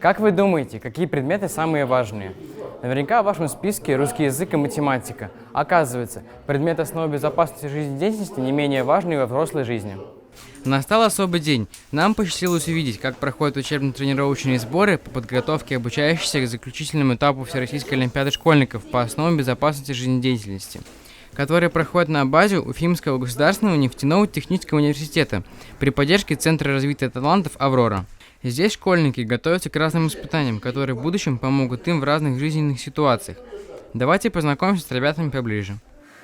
Как вы думаете, какие предметы самые важные? Наверняка в вашем списке русский язык и математика. Оказывается, предмет основы безопасности жизнедеятельности не менее важный во взрослой жизни. Настал особый день. Нам посчастливилось увидеть, как проходят учебно-тренировочные сборы по подготовке обучающихся к заключительному этапу Всероссийской олимпиады школьников по основам безопасности жизнедеятельности, которые проходят на базе Уфимского государственного нефтяного технического университета при поддержке Центра развития талантов «Аврора». Здесь школьники готовятся к разным испытаниям, которые в будущем помогут им в разных жизненных ситуациях. Давайте познакомимся с ребятами поближе.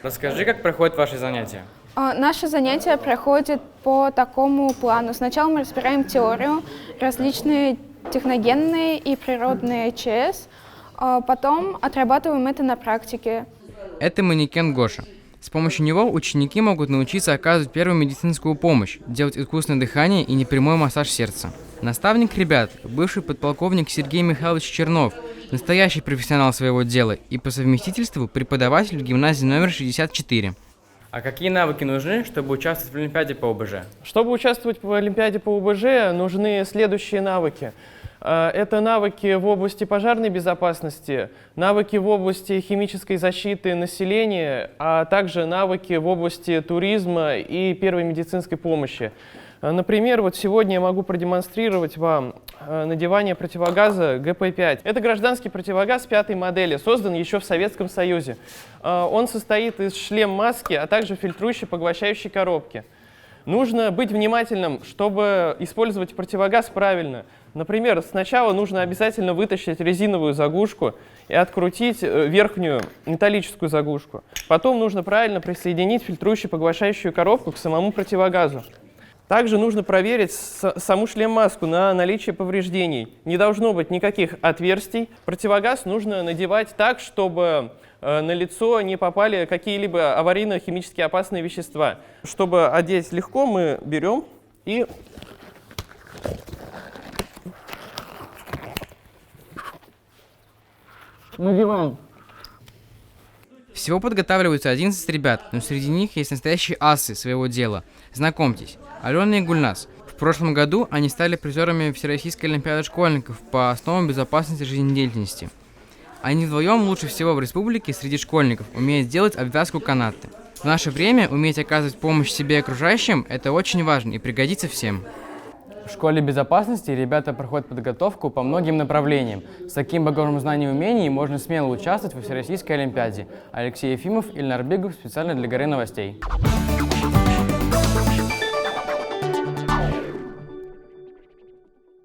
Расскажи, как проходят ваши занятия. Наши занятия проходят по такому плану. Сначала мы разбираем теорию, различные техногенные и природные ЧС, потом отрабатываем это на практике. Это манекен Гоша. С помощью него ученики могут научиться оказывать первую медицинскую помощь, делать искусственное дыхание и непрямой массаж сердца. Наставник ребят – бывший подполковник Сергей Михайлович Чернов, настоящий профессионал своего дела и по совместительству преподаватель в гимназии номер 64. А какие навыки нужны, чтобы участвовать в Олимпиаде по ОБЖ? Чтобы участвовать в Олимпиаде по ОБЖ, нужны следующие навыки. Это навыки в области пожарной безопасности, навыки в области химической защиты населения, а также навыки в области туризма и первой медицинской помощи. Например, вот сегодня я могу продемонстрировать вам надевание противогаза ГП-5. Это гражданский противогаз 5-й модели, создан еще в Советском Союзе. Он состоит из шлем-маски, а также фильтрующей поглощающей коробки. Нужно быть внимательным, чтобы использовать противогаз правильно. Например, сначала нужно обязательно вытащить резиновую заглушку и открутить верхнюю металлическую заглушку. Потом нужно правильно присоединить фильтрующую поглощающую коробку к самому противогазу. Также нужно проверить саму шлем-маску на наличие повреждений. Не должно быть никаких отверстий. Противогаз нужно надевать так, чтобы на лицо не попали какие-либо аварийно-химически опасные вещества. Чтобы одеть легко, мы берем и надеваем. Всего подготавливаются 11 ребят, но среди них есть настоящие асы своего дела. Знакомьтесь, Алена и Гульнас. В прошлом году они стали призерами Всероссийской олимпиады школьников по основам безопасности жизнедеятельности. Они вдвоем лучше всего в республике среди школьников умеют делать обвязку канаты. В наше время уметь оказывать помощь себе и окружающим – это очень важно и пригодится всем. В школе безопасности ребята проходят подготовку по многим направлениям. С таким багажом знаний и умений можно смело участвовать во Всероссийской олимпиаде. Алексей Ефимов, Ильнар Бегов специально для Горы новостей.